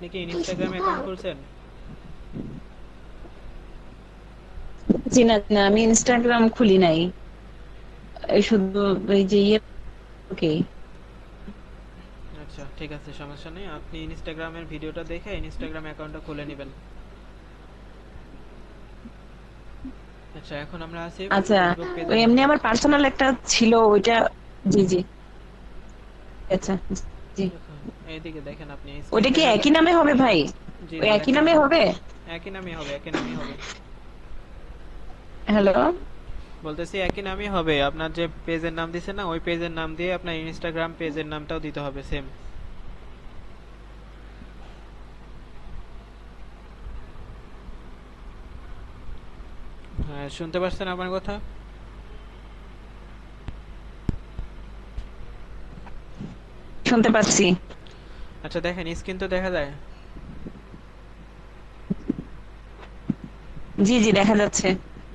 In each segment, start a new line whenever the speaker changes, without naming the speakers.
আপনি কি Instagram account খুলছেন?
জি না, না, আমি ইনস্টাগ্রাম খুলি নাই। এই শুধু এই যে ইয়ে, ওকে।
আচ্ছা ঠিক আছে, সমস্যা নেই। আপনি ইনস্টাগ্রামের ভিডিওটা দেখে ইনস্টাগ্রাম অ্যাকাউন্টটা খুলে নেবেন। আচ্ছা, এখন আমরা আছি
আচ্ছা,
ফেসবুক
ওই
পেজের
এমনি
মধ্যে।
আমার পার্সোনাল একটা ছিল ওইটা। জি, জি। আচ্ছা। জি।
দেখুন, এইদিকে দেখেন, আপনি স্ক্রিন
ওইটা কি
দেখা
একই
যায়?
নামে হবে ভাই?
জি
ওই
জি,
একই
একই
নামে
নামে হবে।
হবে?
একই নামই হবে, একই নামই হবে।
হ্যালো।
বলতেছি একই নামই হবে। আপনার যে পেজের নাম দিছে না, ওই পেজের নাম দিয়ে আপনার ইনস্টাগ্রাম পেজের নামটাও দিতে হবে সেম। হ্যাঁ, শুনতে পাচ্ছেন আমার কথা?
শুনতে পাচ্ছি।
আচ্ছা দেখেন, স্ক্রিন তো দেখা যায়।
জি, জি, দেখা যাচ্ছে।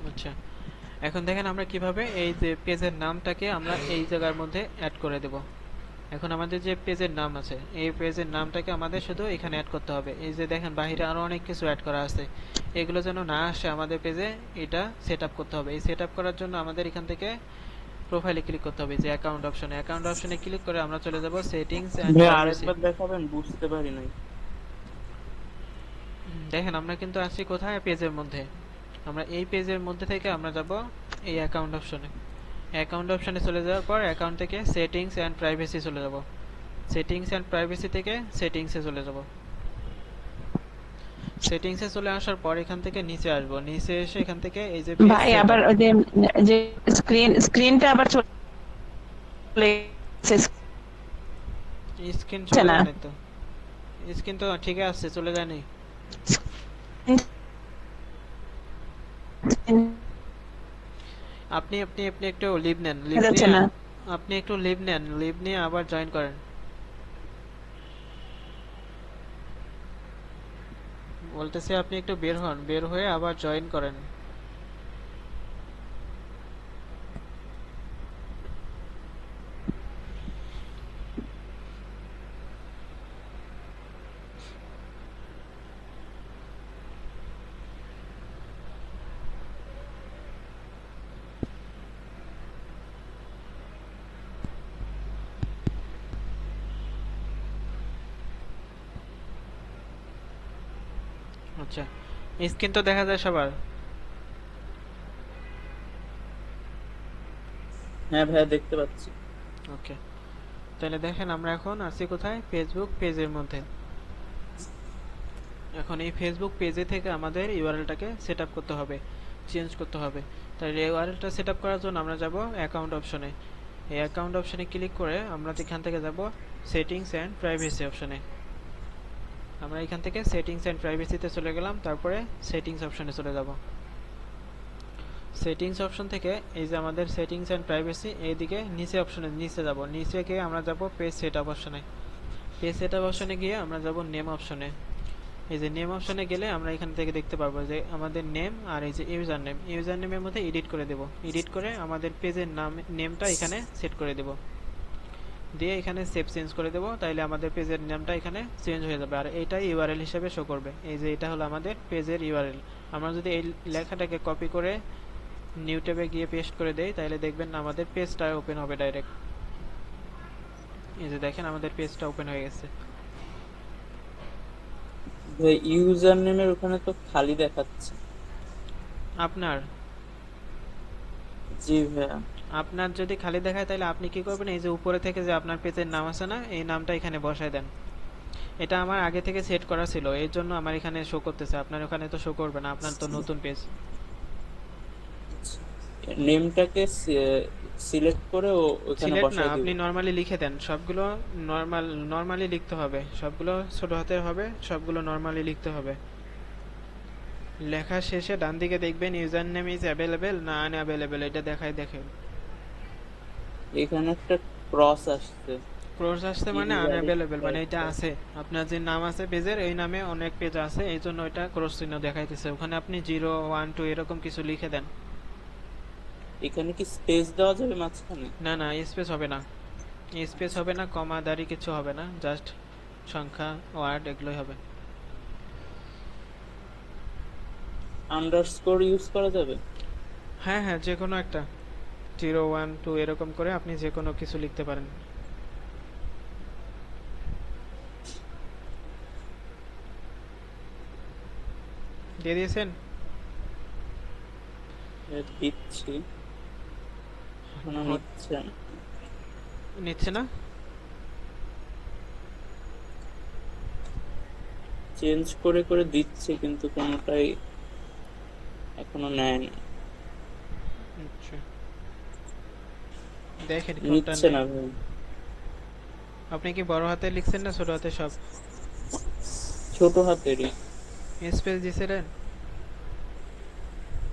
আচ্ছা, এখন দেখেন আমরা কিভাবে এই যে পেজের নামটাকে আমরা এই জায়গার মধ্যে অ্যাড করে দেব। এখন আমাদের যে পেজের নাম আছে, এই পেজের নামটাকে আমাদের শুধু এখানে অ্যাড করতে হবে। এই যে দেখেন বাহিরে আরো অনেক কিছু অ্যাড করা আছে, এগুলো যেন না আসে আমাদের পেজে, এটা সেট আপ করতে হবে। এই সেট আপ করার জন্য আমাদের এখান থেকে প্রোফাইলে ক্লিক করতে হবে, যে অ্যাকাউন্ট অপশনে ক্লিক করে আমরা চলে যাব সেটিংস অ্যান্ড
ভাই
প্রাইভেসি।
আরেকবার দেখাবেন, বুঝতে পারি নাই।
দেখেন আমরা কিন্তু আছি কোথায়, পেজের মধ্যে। আমরা এই পেজের মধ্যে থেকে আমরা যাব এই অ্যাকাউন্ট অপশনে। অ্যাকাউন্ট অপশনে চলে যাওয়ার পর অ্যাকাউন্ট থেকে সেটিংস অ্যান্ড প্রাইভেসি চলে যাব। সেটিংস অ্যান্ড প্রাইভেসি থেকে সেটিংসে চলে যাব। সেটিংসে চলে আসার পর এখান থেকে নিচে আসবো, নিচে এসে এখান থেকে এই যে পেজ
ভাই আবার
সেটআপ।
ওই যে যে স্ক্রিনটা আবার চলে এসেছে
স্ক্রিন চলে
না?
যায় না তো। স্ক্রিন তো ঠিক আছে, চলে যায়নি। আপনি আপনি আপনি একটু লিভ নেন,
দেখা
লিভ
যাচ্ছে
নিয়ে
না।
আপনি একটু লিভ নেন, লিভ নিয়ে আবার জয়েন করেন। বলতেছি আপনি একটু বের হন, বের হয়ে আবার জয়েন করেন। আচ্ছা, স্ক্রিন তো দেখা যায় সবার।
হ্যাঁ ভাইয়া, দেখতে পাচ্ছি।
ওকে, তাহলে দেখেন আমরা এখন আছি কোথায়, ফেসবুক পেজের মধ্যে। এখন এই ফেসবুক পেজে থেকে আমাদের ইউআরএলটাকে সেট আপ করতে হবে, চেঞ্জ করতে হবে। তাহলে ইউআরএলটা সেট আপ করার জন্য আমরা যাব অ্যাকাউন্ট অপশনে। এই অ্যাকাউন্ট অপশনে ক্লিক করে আমরা এখান থেকে যাব সেটিংস অ্যান্ড প্রাইভেসি অপশনে। আমরা এখান থেকে সেটিংস অ্যান্ড প্রাইভেসিতে চলে গেলাম, তারপরে সেটিংস অপশনে চলে যাব। সেটিংস অপশন থেকে এই যে আমাদের সেটিংস অ্যান্ড প্রাইভেসি, এইদিকে নিচে অপশনে নিচে যাব, নিচে গিয়ে আমরা যাব পেজ সেটআপ অপশনে। পেজ সেটআপ অপশনে গিয়ে আমরা যাব নেম অপশনে। এই যে নেম অপশনে গেলে আমরা এখান থেকে দেখতে পারবো যে আমাদের নেম আর এই যে ইউজার নেমের মধ্যে এডিট করে দেব। এডিট করে আমাদের পেজের নাম নেমটা এখানে সেট করে দেব, দিয়ে এখানে সেভ চেঞ্জ করে দেব। তাইলে আমাদের পেজের নামটা এখানে চেঞ্জ হয়ে যাবে, আর এইটাই ইউআরএল হিসেবে শো করবে। এই যে এটা হলো আমাদের পেজের ইউআরএল। আমরা যদি এই লেখাটাকে কপি করে নিউ ট্যাবে গিয়ে পেস্ট করে দেই, তাহলে দেখবেন আমাদের পেজটা ওপেন হবে ডাইরেক্ট। এই যে দেখেন আমাদের পেজটা ওপেন হয়ে গেছে।
ভাই ইউজার নেমের ওখানে তো খালি দেখাচ্ছে।
আপনার
জি ভাইয়া।
আপনার যদি খালি দেখায়, তাহলে আপনি কি করবেন, এই যে উপরে থেকে যে আপনার পেজের নাম আছে না, এই নামটা এখানে বসায় দেন। এটা আমার আগে থেকে সেট করা ছিল, এর জন্য আমার এখানে শো করতেছে, আপনার ওখানে তো শো করবে না, আপনার তো নতুন পেজ।
নেমটাকে সিলেক্ট করে ওখানে
সিলেক্ট না,
বসাই দিব।
আপনি নর্মালি লিখে দেন সবগুলো। নর্মালি লিখতে হবে, সবগুলো ছোট হাতের হবে, সবগুলো নর্মালি লিখতে হবে। লেখা শেষে ডান দিকে দেখবেন ইউজার নেম ইজ অ্যাভেলেবেল না আনঅ্যাভেলেবেল, এটা দেখায় দেখেন।
এখানে একটা ক্রস আসছে।
ক্লোজ আসছে মানে আনঅ্যাভেলেবেল, মানে এটা
ইনভ্যালিড।
আছে। আপনার যে নাম আছে পেজের, এই নামে অনেক পেজ আছে, এই জন্য এটা ক্রস চিহ্ন দেখাইতেছে। ওখানে আপনি 0 1 2 এরকম কিছু লিখে দেন।
এখানে কি স্পেস দেওয়া যাবে মাঝখানে?
না না, স্পেস হবে না, স্পেস হবে না, কমা দাঁড়ি কিছু হবে না, জাস্ট সংখ্যা ওয়ার্ড এগুলোই হবে।
আন্ডারস্কোর ইউজ করা যাবে?
হ্যাঁ হ্যাঁ, যে কোনো একটা 0 1 2 এরকম করে আপনি যে কোনো কিছু লিখতে পারেন। দিয়ে দিয়েছেন?
দিচ্ছি, এখনো
হট-
নিচ্ছে না।
নিচ্ছে না?
চেঞ্জ করে করে দিচ্ছে কিন্তু কোনোটাই এখনো নেয় না।
আচ্ছা, দেখেন কোনটা
নিচ্ছে
নেই।
না ভাই।
আপনি কি বড় হাতে লিখছেন না ছোট হাতে সব?
ছোট হাতেরই।
স্পেস দিয়েছিলেন?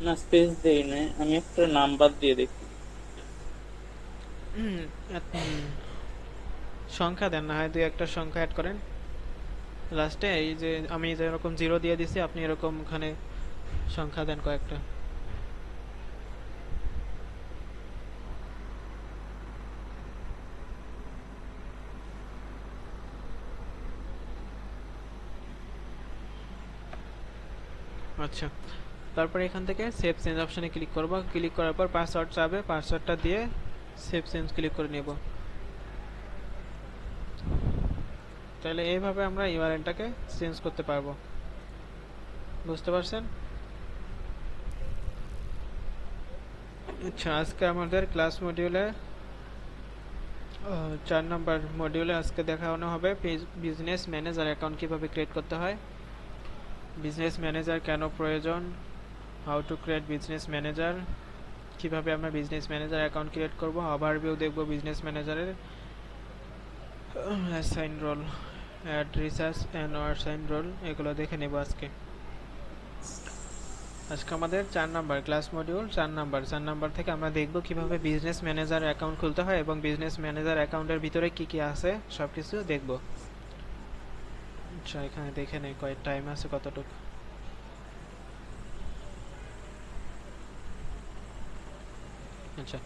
না, স্পেস দেই না, আমি একটা নাম্বার দিয়ে দেখি।
হুম, হুম, সংখ্যা দেন না হয়, দুই একটা সংখ্যা অ্যাড করেন লাস্টে। এই যে আমি যেরকম 0 দিয়ে দিছি, আপনি এরকম ওখানে সংখ্যা দেন কয়েকটা। আচ্ছা, তারপরে এখান থেকে সেভ চেঞ্জ অপশনে ক্লিক করব। ক্লিক করার পর পাসওয়ার্ড চাবে, পাসওয়ার্ডটা দিয়ে সেভ চেঞ্জ ক্লিক করে নেব। তাহলে এইভাবে আমরা ইউআরএলটাকে চেঞ্জ করতে পারবো। বুঝতে পারছেন? আচ্ছা, আজকে আমাদের ক্লাস মডিউলে 4 নম্বর মডিউলে আজকে দেখানো হবে বিজনেস ম্যানেজার অ্যাকাউন্ট কিভাবে ক্রিয়েট করতে হয়, বিজনেস ম্যানেজার কেন প্রয়োজন, how to create business manager, কিভাবে আমরা বিজনেস ম্যানেজার অ্যাকাউন্ট ক্রিয়েট করব, ওভারভিউ দেখব বিজনেস ম্যানেজারের, assign role, ad research and assign role, এগুলো দেখে নেব আজকে। আজকে আমাদের 4 নম্বর ক্লাস মডিউল, 4 নম্বর থেকে আমরা দেখব কিভাবে বিজনেস ম্যানেজার অ্যাকাউন্ট খুলতে হয় এবং বিজনেস ম্যানেজার অ্যাকাউন্টের ভিতরে কি কি আছে সব কিছু দেখব। আচ্ছা, এখানে দেখে নেই কয় টাইম আছে কতটুকু। আচ্ছা,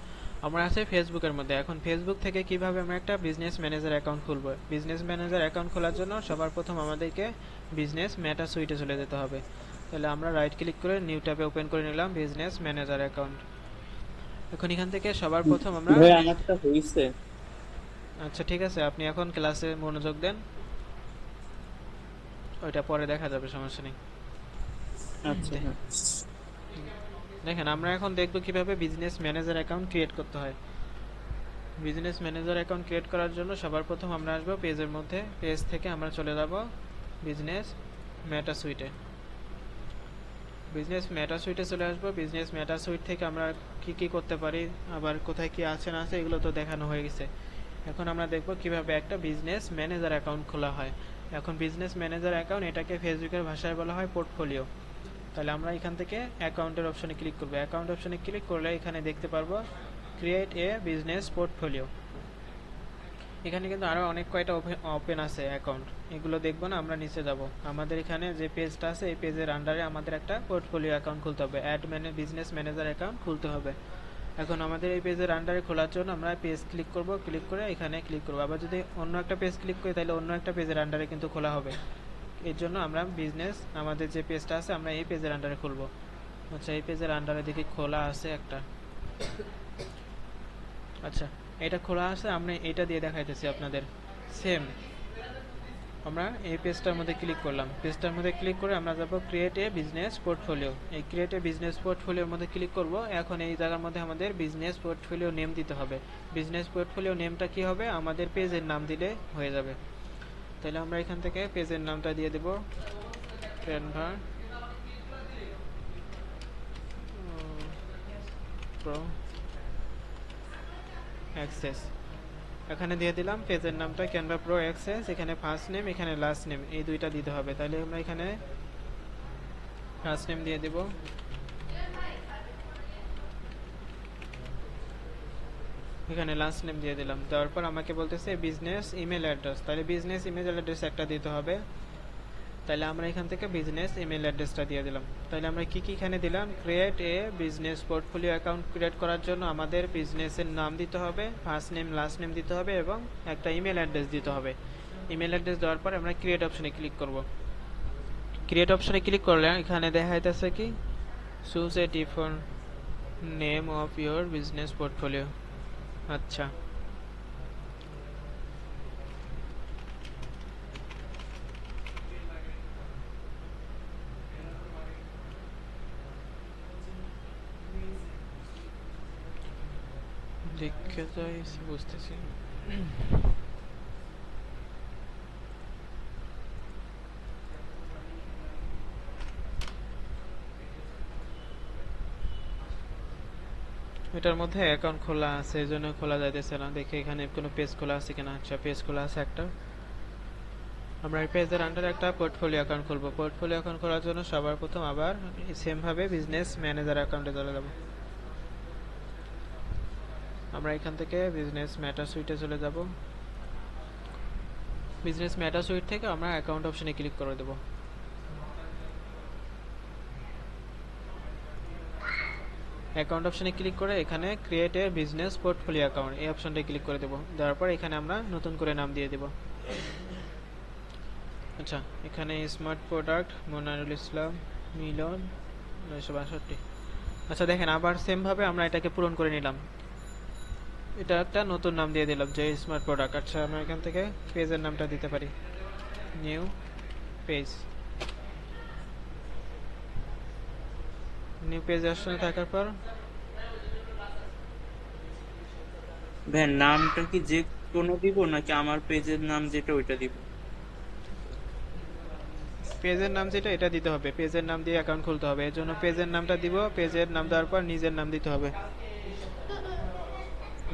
আমরা আছি ফেসবুকের মধ্যে। এখন ফেসবুক থেকে কিভাবে আমরা একটা বিজনেস ম্যানেজার অ্যাকাউন্ট খুলব? বিজনেস ম্যানেজার অ্যাকাউন্ট খোলার জন্য সবার প্রথম আমাদেরকে বিজনেস মেটা সুইটে চলে যেতে হবে। তাহলে আমরা রাইট ক্লিক করে নিউ ট্যাবে ওপেন করে নিলাম বিজনেস ম্যানেজার অ্যাকাউন্ট। এখন এখান থেকে সবার প্রথম আমরা
ভাই আমারটা হইছে।
আচ্ছা ঠিক আছে, আপনি এখন ক্লাসে মনোযোগ দেন, ওইটা পরে দেখা যাবে, সমস্যা নেই।
আচ্ছা হ্যাঁ।
দেখেন, আমরা এখন দেখব কিভাবে বিজনেস ম্যানেজার অ্যাকাউন্ট ক্রিয়েট করতে হয়। বিজনেস ম্যানেজার অ্যাকাউন্ট ক্রিয়েট করার জন্য সবার প্রথম আমরা আসবো পেজের মধ্যে। পেজ থেকে আমরা চলে যাব বিজনেস মেটা সুইটে। বিজনেস মেটা সুইটে চলে আসবো। বিজনেস মেটা সুইট থেকে আমরা কি কি করতে পারি, আবার কোথায় কি আছে না আছে, এগুলো তো দেখানো হয়ে গেছে। এখন আমরা দেখব কিভাবে একটা বিজনেস ম্যানেজার অ্যাকাউন্ট খোলা হয়। এখন বিজনেস ম্যানেজার অ্যাকাউন্ট, এটাকে ফেসবুকের ভাষায় বলা হয় পোর্টফোলিও। তাহলে আমরা এখান থেকে অ্যাকাউন্টের অপশনে ক্লিক করব। অ্যাকাউন্ট অপশনে ক্লিক করলে এখানে দেখতে পারবো ক্রিয়েট এ বিজনেস পোর্টফোলিও। এখানে কিন্তু আরো অনেক কয়টা ওপেন আছে অ্যাকাউন্ট, এগুলো দেখবো না, আমরা নিচে যাব। আমাদের এখানে যে পেজটা আছে এই পেজের আন্ডারে আমাদের একটা পোর্টফোলিও অ্যাকাউন্ট খুলতে হবে, অ্যাড বিজনেস ম্যানেজার অ্যাকাউন্ট খুলতে হবে। এখন আমাদের এই পেজের আন্ডারে খোলার জন্য আমরা পেজ ক্লিক করব, ক্লিক করে এখানে ক্লিক করব। আবার যদি অন্য একটা পেজ ক্লিক করি তাহলে অন্য একটা পেজের আন্ডারে কিন্তু খোলা হবে। এর জন্য আমরা বিজনেস, আমাদের যে পেজটা আছে আমরা এই পেজের আন্ডারে খুলবো। আচ্ছা, এই পেজের আন্ডারে দেখি খোলা আছে একটা। আচ্ছা, এটা খোলা আছে, আমরা এটা দিয়ে দেখাইতেছি আপনাদের। সেম আমরা এই পেজটার মধ্যে ক্লিক করলাম। পেজটার মধ্যে ক্লিক করে আমরা যাব ক্রিয়েট এ বিজনেস পোর্টফোলিও। এই ক্রিয়েট এ বিজনেস পোর্টফোলিওর মধ্যে ক্লিক করব। এখন এই জায়গার মধ্যে আমাদের বিজনেস পোর্টফোলিও নেম দিতে হবে। বিজনেস পোর্টফোলিও নেমটা কি হবে? আমাদের পেজের নাম দিলে হয়ে যাবে। তাহলে আমরা এখান থেকে পেজের নামটা দিয়ে দেব ক্যানভা প্রো অ্যাক্সেস। এখানে দিয়ে দিলাম পেজের নামটা ক্যানভা প্রো অ্যাক্সেস। এখানে ফার্স্ট নেম, এখানে লাস্ট নেম, এই দুইটা দিতে হবে। তাহলে আমরা এখানে ফার্স্ট নেম দিয়ে দেব, এখানে লাস্ট নেম দিয়ে দিলাম। দেওয়ার পর আমাকে বলতেছে বিজনেস ইমেল অ্যাড্রেস, তাহলে বিজনেস ইমেল অ্যাড্রেস একটা দিতে হবে। তাহলে আমরা এখান থেকে বিজনেস ইমেল অ্যাড্রেসটা দিয়ে দিলাম। তাহলে আমরা কি কি এখানে দিলাম? Create a business portfolio account create করার জন্য আমাদের বিজনেসের নাম দিতে হবে, ফার্স্ট নেম লাস্ট নেম দিতে হবে এবং একটা ইমেল অ্যাড্রেস দিতে হবে। ইমেল অ্যাড্রেস দেওয়ার পর আমরা ক্রিয়েট অপশনে ক্লিক করব। ক্রিয়েট অপশনে ক্লিক করলে এখানে দেখা যাচ্ছে কি choose a different name of your business portfolio. আচ্ছা, দেখে যাই, বুঝতেছি। এটার মধ্যে অ্যাকাউন্ট খোলা আছে, এই জন্য খোলা যাইতেছে না। দেখে এখানে কোনো পেজ খোলা আছে কিনা। আচ্ছা, পেজ খোলা আছে একটা। আমরা এই পেজের আন্ডারে একটা পোর্টফোলিও অ্যাকাউন্ট খুলবো। পোর্টফোলিও অ্যাকাউন্ট খোলার জন্য সবার প্রথম আবার সেম ভাবে বিজনেস ম্যানেজার অ্যাকাউন্টে চলে যাব। আমরা এখান থেকে বিজনেস ম্যাটার সুইটে চলে যাব। বিজনেস ম্যাটার সুইট থেকে আমরা অ্যাকাউন্ট অপশনে ক্লিক করে দেব। অ্যাকাউন্ট অপশনে ক্লিক করে এখানে create a business portfolio account এই অপশনটা ক্লিক করে দেব। দেওয়ার পর এখানে আমরা নতুন করে নাম দিয়ে দেব। আচ্ছা, এখানে স্মার্ট প্রোডাক্ট মনিরুল ইসলাম মিলন 962। আচ্ছা দেখেন, আবার সেম ভাবে আমরা এটাকে পূরণ করে নিলাম। এটা একটা নতুন নাম দিয়ে দিলাম যে স্মার্ট প্রোডাক্ট। আচ্ছা, আমরা এখান থেকে পেজের নামটা দিতে পারি নিউ পেজ। নিউ পেজ অপশনে থাকার পর
ভাই নামটা কি যে কোনো দিব নাকি আমার পেজের নাম যেটা ওইটা দিব?
পেজের নাম যেটা এটা দিতে হবে। পেজের নাম দিয়ে অ্যাকাউন্ট খুলতে হবে, এর জন্য পেজের নামটা দিব। পেজের নাম দেওয়ার পর নিজের নাম দিতে হবে।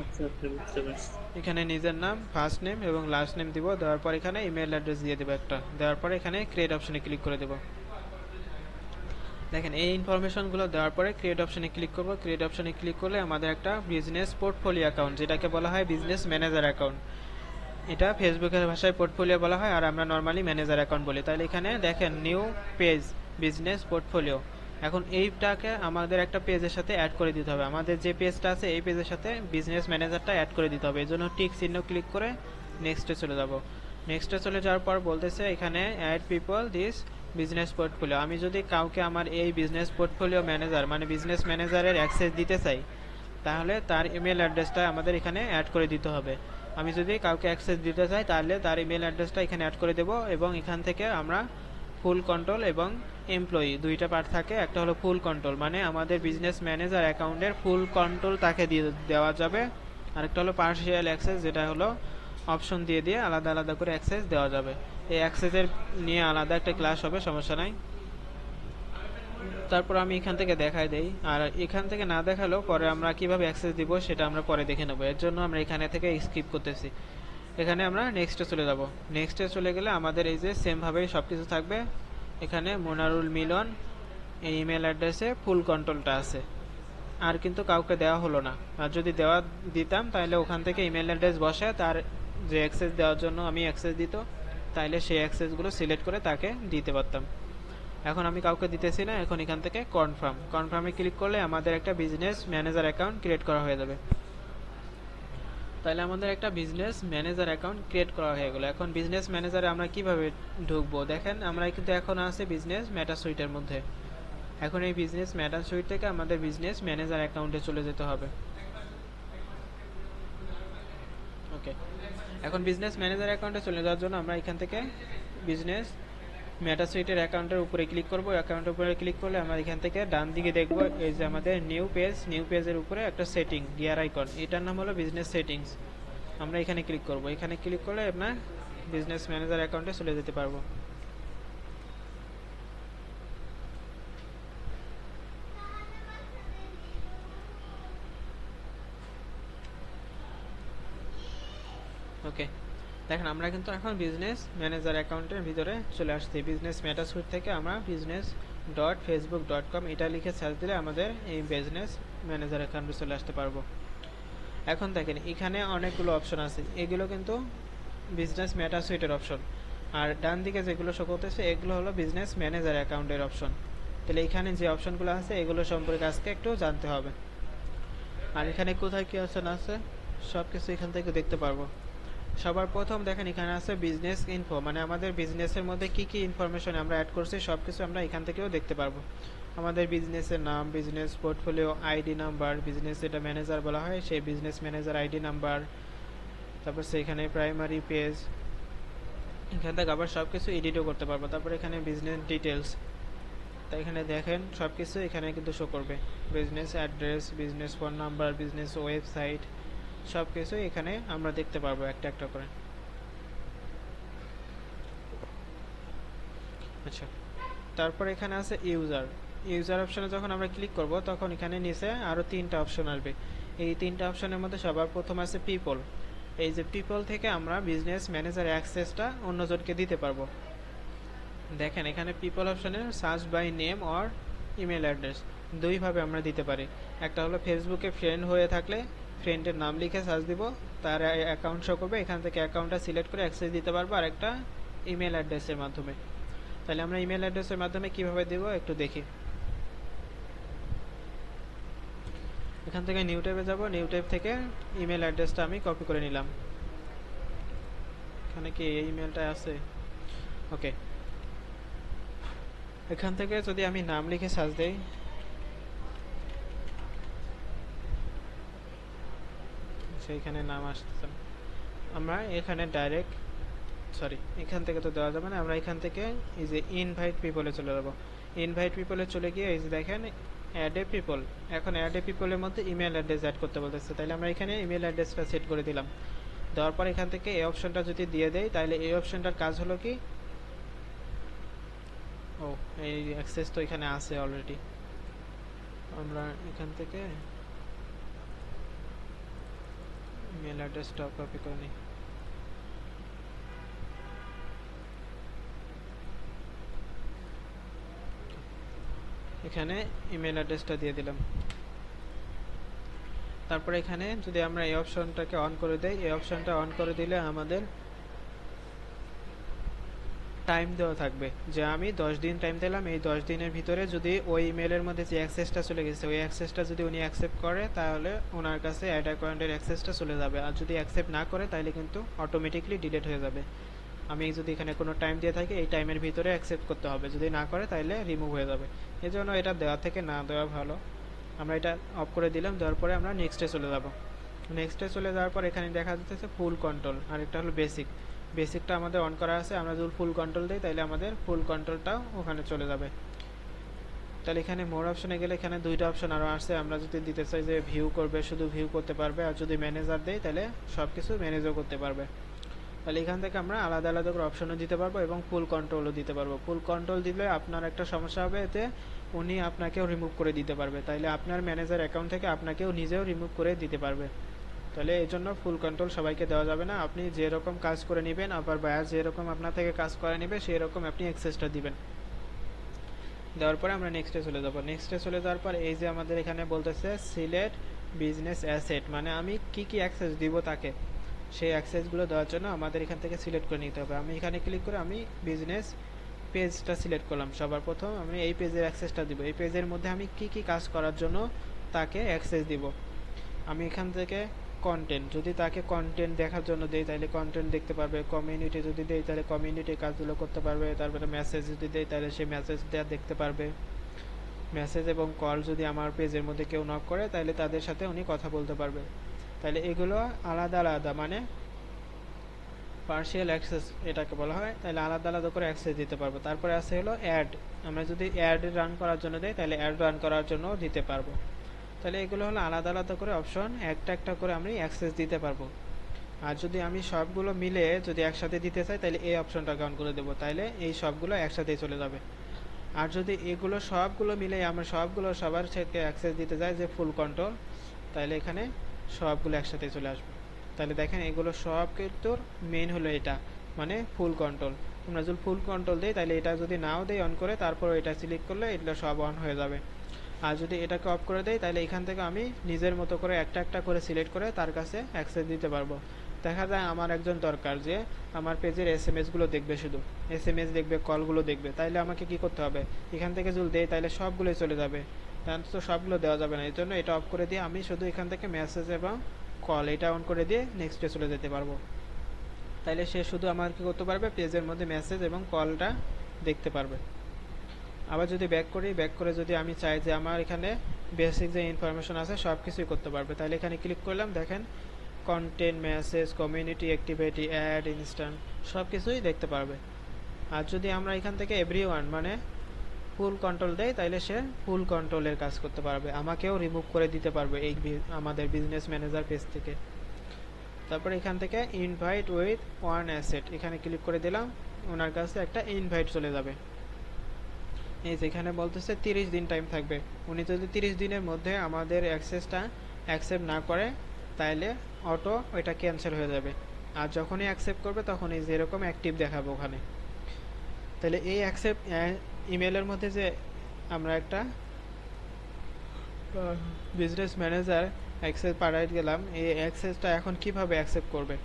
আচ্ছা আচ্ছা, বুঝতে পারছি।
এখানে নিজের নাম, ফার্স্ট নেম এবং লাস্ট নেম দিব। দেওয়ার পর এখানে ইমেল অ্যাড্রেস দিয়ে দেবো একটা। দেওয়ার পর এখানে ক্রিয়েট অপশনে ক্লিক করে দেব। দেখেন, এই ইনফরমেশনগুলো দেওয়ার পরে ক্রিয়েট অপশনে ক্লিক করব। ক্রিয়েট অপশনে ক্লিক করলে আমাদের একটা বিজনেস পোর্টফোলিও অ্যাকাউন্ট, যেটাকে বলা হয় বিজনেস ম্যানেজার অ্যাকাউন্ট। এটা ফেসবুকের ভাষায় পোর্টফোলিও বলা হয়, আর আমরা নর্মালি ম্যানেজার অ্যাকাউন্ট বলি। তাহলে এখানে দেখেন নিউ পেজ বিজনেস পোর্টফোলিও। এখন এইটাকে আমাদের একটা পেজের সাথে অ্যাড করে দিতে হবে। আমাদের যে পেজটা আছে এই পেজের সাথে বিজনেস ম্যানেজারটা অ্যাড করে দিতে হবে। এই জন্য টিক চিহ্ন ক্লিক করে নেক্সটে চলে যাব। নেক্সটে চলে যাওয়ার পর বলতেছে এখানে add people this business portfolio. আমি যদি কাউকে আমার এই বিজনেস পোর্টফোলিও ম্যানেজার মানে বিজনেস ম্যানেজারের অ্যাক্সেস দিতে চাই, তাহলে তার ইমেল অ্যাড্রেসটা আমাদের এখানে অ্যাড করে দিতে হবে। আমি যদি কাউকে অ্যাক্সেস দিতে চাই তাহলে তার ইমেল অ্যাড্রেসটা এখানে অ্যাড করে দেব, এবং এখান থেকে আমরা ফুল কন্ট্রোল এবং এমপ্লয়ি দুইটা পার্ট থাকে। একটা হলো ফুল কন্ট্রোল, মানে আমাদের বিজনেস ম্যানেজার অ্যাকাউন্টের ফুল কন্ট্রোল তাকে দিয়ে দেওয়া যাবে। আরেকটা হলো পার্শিয়াল অ্যাক্সেস, যেটা হলো অপশন দিয়ে দিয়ে আলাদা আলাদা করে অ্যাক্সেস দেওয়া যাবে। এই অ্যাক্সেসের নিয়ে আলাদা একটা ক্লাস হবে, সমস্যা নাই। তারপর আমি এখান থেকে দেখাই দেই, আর এখান থেকে না দেখালেও পরে আমরা কিভাবে অ্যাক্সেস দিব সেটা আমরা পরে দেখে নেব। এর জন্য আমরা এখানে থেকে স্কিপ করতেছি। এখানে আমরা নেক্সটে চলে যাব। নেক্সটে চলে গেলে আমাদের এই যে সেম ভাবেই সব কিছু থাকবে। এখানে মোনারুল মিলন এই ইমেল অ্যাড্রেসে ফুল কন্ট্রোলটা আছে, আর কিন্তু কাউকে দেওয়া হলো না। আর যদি দেওয়া দিতাম তাহলে ওখান থেকে ইমেল অ্যাড্রেস বসে তার যে অ্যাক্সেস দেওয়ার জন্য আমি অ্যাক্সেস দিত, তাইলে সেই অ্যাক্সেসগুলো সিলেক্ট করে তাকে দিতে পারতাম। এখন আমি কাউকে দিতেছি না। এখন এখান থেকে কনফার্মে ক্লিক করলে আমাদের একটা বিজনেস ম্যানেজার অ্যাকাউন্ট ক্রিয়েট করা হয়ে যাবে। তাহলে আমাদের একটা বিজনেস ম্যানেজার অ্যাকাউন্ট ক্রিয়েট করা হয়ে গেল। এখন বিজনেস ম্যানেজারে আমরা কিভাবে ঢুকবো? দেখেন, আমরা কিন্তু এখন আছে বিজনেস ম্যাটার সুইটের মধ্যে। এখন এই বিজনেস ম্যাটার সুইট থেকে আমাদের বিজনেস ম্যানেজার অ্যাকাউন্টে চলে যেতে হবে। ওকে, এখন বিজনেস ম্যানেজার অ্যাকাউন্টে চলে যাওয়ার জন্য আমরা এখান থেকে বিজনেস মেটা সুইটের অ্যাকাউন্টের উপরে ক্লিক করব। অ্যাকাউন্টের উপরে ক্লিক করলে আমরা এখান থেকে ডান দিকে দেখব এই যে আমাদের নিউ পেজের উপরে একটা সেটিং গিয়ার আইকন, এটার নাম হলো বিজনেস সেটিংস। আমরা এখানে ক্লিক করব। এখানে ক্লিক করলে আপনার বিজনেস ম্যানেজার অ্যাকাউন্টে চলে যেতে পারবো। ওকে, দেখেন আমরা কিন্তু এখন বিজনেস ম্যানেজার অ্যাকাউন্টের ভিতরে চলে আসছি। বিজনেস মেটা সুইট থেকে আমরা business.facebook.com এটা লিখে সার্চ দিলে আমাদের এই বিজনেস ম্যানেজার অ্যাকাউন্টে চলে আসতে পারবো। এখন দেখেন এখানে অনেকগুলো অপশন আছে, এগুলো কিন্তু বিজনেস মেটা সুইটের অপশন, আর ডান দিকে যেগুলো শো করতেছে এগুলো হলো বিজনেস ম্যানেজার অ্যাকাউন্টের অপশন। তাহলে এখানে যে অপশনগুলো আছে এগুলো সম্পর্কে আজকে একটু জানতে হবে। আর এখানে কোথায় কি অপশন আছে সব কিছু এখান থেকে দেখতে পারবো। সবার প্রথম দেখেন এখানে আছে বিজনেস ইনফো, মানে আমাদের বিজনেসের মধ্যে কি কি ইনফরমেশন আমরা অ্যাড করছি সবকিছু আমরা এখান থেকেও দেখতে পারবো। আমাদের বিজনেসের নাম, business portfolio ID number, business যেটা ম্যানেজার বলা হয় সেই বিজনেস ম্যানেজার আইডি নাম্বার, তারপর সেখানে প্রাইমারি পেজ, এখান থেকে আবার সব কিছু এডিটও করতে পারবো। তারপর এখানে বিজনেস ডিটেলস, তাই এখানে দেখেন সব কিছু এখানে কিন্তু শো করবে, business address, business phone number, business website, সব কিছু এখানে আমরা দেখতে পারবো একটা একটা করে। আচ্ছা, তারপর এখানে আছে ইউজার। ইউজার অপশনে যখন আমরা ক্লিক করব তখন এখানে নিচে আরও 3টা অপশন আসবে। এই 3টা অপশনের মধ্যে সবার প্রথম আছে পিপল। এই যে পিপল থেকে আমরা বিজনেস ম্যানেজার অ্যাক্সেসটা অন্যজনকে দিতে পারবো। দেখেন এখানে পিপল অপশনে search by name or email address দুইভাবে আমরা দিতে পারি। একটা হলো ফেসবুকে ফ্রেন্ড হয়ে থাকলে ফ্রেন্ডের নাম লিখে সার্চ দিব, তার অ্যাকাউন্ট শো করবে, এখান থেকে অ্যাকাউন্টটা সিলেক্ট করে অ্যাক্সেস দিতে পারবো। আর একটা ইমেল অ্যাড্রেসের মাধ্যমে। তাহলে আমরা ইমেল অ্যাড্রেসের মাধ্যমে কিভাবে দেব একটু দেখি। এখান থেকে নিউ ট্যাবে যাব, নিউ ট্যাব থেকে ইমেল অ্যাড্রেসটা আমি কপি করে নিলাম। এখানে কি এই ইমেলটা আছে? ওকে, এখান থেকে যদি আমি নাম লিখে সার্চ দেই, সেইখানে নাম আসতেছে না। আমরা এখানে ডাইরেক্ট এখান থেকে তো দেওয়া যাবে না, আমরা এখান থেকে এই যে ইনভাইট পিপলে চলে যাব। ইনভাইট পিপলে চলে গিয়ে এই যে দেখেন অ্যাড এ পিপল, এখন অ্যাড এ পিপলের মধ্যে ইমেল অ্যাড্রেস অ্যাড করতে বলতেছে। তাহলে আমরা এখানে ইমেল অ্যাড্রেসটা সেট করে দিলাম। দেওয়ার পর এখান থেকে এই অপশনটা যদি দিয়ে দেই তাহলে এই অপশনটার কাজ হলো কি, ও এই অ্যাক্সেস তো এখানে আছে অলরেডি। আমরা এখান থেকে ইমেল অ্যাড্রেসটা কপি করে নিই। এখানে ইমেল অ্যাড্রেসটা দিয়ে দিলাম। তারপরে এখানে যদি আমরা এই অপশনটাকে অন করে দেই, এই অপশনটা অন করে দিলে আমাদের টাইম দেওয়া থাকবে যে আমি 10 দিন টাইম দিলাম, এই 10 দিনের ভিতরে যদি ওই ইমেলের মধ্যে যে অ্যাক্সেসটা চলে গেছে ওই অ্যাক্সেসটা যদি উনি অ্যাকসেপ্ট করে তাহলে ওনার কাছে অ্যাড অ্যাকাউন্টের অ্যাক্সেসটা চলে যাবে। আর যদি অ্যাকসেপ্ট না করে তাহলে কিন্তু অটোমেটিকলি ডিলিট হয়ে যাবে। আমি যদি এখানে কোনো টাইম দিয়ে থাকি এই টাইমের ভিতরে অ্যাকসেপ্ট করতে হবে, যদি না করে তাহলে রিমুভ হয়ে যাবে। এই জন্য এটা দেওয়া থেকে না দেওয়া ভালো। আমরা এটা অফ করে দিলাম, দেওয়ার পরে আমরা নেক্সটে চলে যাব। নেক্সটে চলে যাওয়ার পর এখানে দেখা যাচ্ছে ফুল কন্ট্রোল, আর একটা হলো বেসিক। বেসিকটা আমাদের অন করা আছে, আমরা যদি ফুল কন্ট্রোল দিই তাহলে আমাদের ফুল কন্ট্রোলটাও ওখানে চলে যাবে। তাহলে এখানে মোর অপশনে গেলে এখানে 2টা অপশন আরও আসছে। আমরা যদি দিতে চাই যে ভিউ করবে, শুধু ভিউ করতে পারবে, আর যদি ম্যানেজার দেই তাহলে সব কিছু ম্যানেজও করতে পারবে। তাহলে এখান থেকে আমরা আলাদা আলাদা করে অপশনও দিতে পারবো এবং ফুল কন্ট্রোলও দিতে পারবো। ফুল কন্ট্রোল দিলে আপনার একটা সমস্যা হবে, এতে উনি আপনাকেও রিমুভ করে দিতে পারবে, তাইলে আপনার ম্যানেজার অ্যাকাউন্ট থেকে আপনাকেও নিজেও রিমুভ করে দিতে পারবে। তাহলে এই জন্য ফুল কন্ট্রোল সবাইকে দেওয়া যাবে না। আপনি যেরকম কাজ করে নেবেন, আবার বায়ার যেরকম আপনার থেকে কাজ করে নেবে সেই রকম আপনি অ্যাক্সেসটা দিবেন। দেওয়ার পরে আমরা নেক্সটে চলে যাব। নেক্সটে চলে যাওয়ার পর এই যে আমাদের এখানে বলতেছে সিলেক্ট বিজনেস অ্যাসেট, মানে আমি কি কি অ্যাক্সেস দিব তাকে, সেই অ্যাক্সেসগুলো দেওয়ার জন্য আমাদের এখান থেকে সিলেক্ট করে নিতে হবে। আমি এখানে ক্লিক করে আমি বিজনেস পেজটা সিলেক্ট করলাম। সবার প্রথম আমি এই পেজের অ্যাক্সেসটা দিব। এই পেজের মধ্যে আমি কি কি কাজ করার জন্য তাকে অ্যাক্সেস দিব। আমি এখান থেকে কন্টেন্ট, যদি তাকে কন্টেন্ট দেখার জন্য দেই তাহলে কন্টেন্ট দেখতে পারবে। কমিউনিটি যদি দেই তাহলে কমিউনিটির কাজগুলো করতে পারবে। তারপরে মেসেজ যদি দেই তাহলে সে মেসেজ দেওয়া দেখতে পারবে। মেসেজ এবং কল যদি আমার পেজের মধ্যে কেউ নক করে তাহলে তাদের সাথে উনি কথা বলতে পারবে। তাহলে এগুলো আলাদা আলাদা, মানে পার্শিয়াল অ্যাক্সেস এটাকে বলা হয়। তাহলে আলাদা আলাদা করে অ্যাক্সেস দিতে পারবো। তারপরে আছে হলো অ্যাড, আমরা যদি অ্যাড রান করার জন্য দেই তাহলে অ্যাড রান করার জন্য দিতে পারবো। তাহলে এগুলো হলো আলাদা আলাদা করে অপশন, একটা একটা করে আমি অ্যাক্সেস দিতে পারবো। আর যদি আমি সবগুলো মিলে যদি একসাথে দিতে চাই তাহলে এই অপশনটাকে অন করে দেবো, তাহলে এই সবগুলো একসাথেই চলে যাবে। আর যদি এগুলো সবগুলো মিলে আমরা সবগুলো সবার থেকে অ্যাক্সেস দিতে যাই যে ফুল কন্ট্রোল, তাহলে এখানে সবগুলো একসাথে চলে আসবে। তাহলে দেখেন এগুলো সব কিন্তু মেইন হলো এটা, মানে ফুল কন্ট্রোল। আমরা যদি ফুল কন্ট্রোল দিই তাহলে এটা যদি নাও দেই অন করে, তারপর এটা সিলেক্ট করলে এগুলো সব অন হয়ে যাবে। আর যদি এটাকে অফ করে দেই তাহলে এখান থেকে আমি নিজের মতো করে একটা একটা করে সিলেক্ট করে তার কাছে অ্যাক্সেস দিতে পারবো। দেখা যায় আমার একজন দরকার যে আমার পেজের এসএমএসগুলো দেখবে, শুধু এসএমএস দেখবে, কলগুলো দেখবে, তাইলে আমাকে কি করতে হবে, এখান থেকে যদি দেই তাহলে সবগুলোই চলে যাবে। তাহলে তো সবগুলো দেওয়া যাবে না, এই জন্য এটা অফ করে দিয়ে আমি শুধু এখান থেকে মেসেজ এবং কল এটা অন করে দিয়ে নেক্সটে চলে যেতে পারবো। তাইলে সে শুধু আমার কি করতে পারবে, পেজের মধ্যে মেসেজ এবং কলটা দেখতে পারবে। আবার যদি ব্যাক করি, ব্যাক করে যদি আমি চাই যে আমার এখানে বেসিক যে ইনফরমেশন আছে সব কিছুই করতে পারবে, তাহলে এখানে ক্লিক করলাম, দেখেন content, message, community activity, ad, instant সব কিছুই দেখতে পারবে। আর যদি আমরা এখান থেকে এভরিওয়ান মানে ফুল কন্ট্রোল দেয়, তাইলে সে ফুল কন্ট্রোলের কাজ করতে পারবে, আমাকেও রিমুভ করে দিতে পারবে এই আমাদের বিজনেস ম্যানেজার পেজ থেকে। তারপর এখান থেকে ইনভাইট উইথ ওয়ান অ্যাসেট এখানে ক্লিক করে দিলাম, ওনার কাছে একটা ইনভাইট চলে যাবে। এই যেখানে বলতেছে 30 দিন টাইম থাকবে, উনি যদি 30 দিনের মধ্যে আমাদের অ্যাক্সেসটা অ্যাকসেপ্ট না করে তাইলে অটো ওইটা ক্যান্সেল হয়ে যাবে। আর যখনই অ্যাকসেপ্ট করবে তখন এই যেরকম অ্যাক্টিভ দেখাবে ওখানে। তাহলে এই অ্যাকসেপ্ট ইমেলের মধ্যে যে আমরা একটা বিজনেস ম্যানেজার অ্যাক্সেস পাঠাই গেলাম, এই অ্যাক্সেসটা এখন কিভাবে অ্যাকসেপ্ট করবে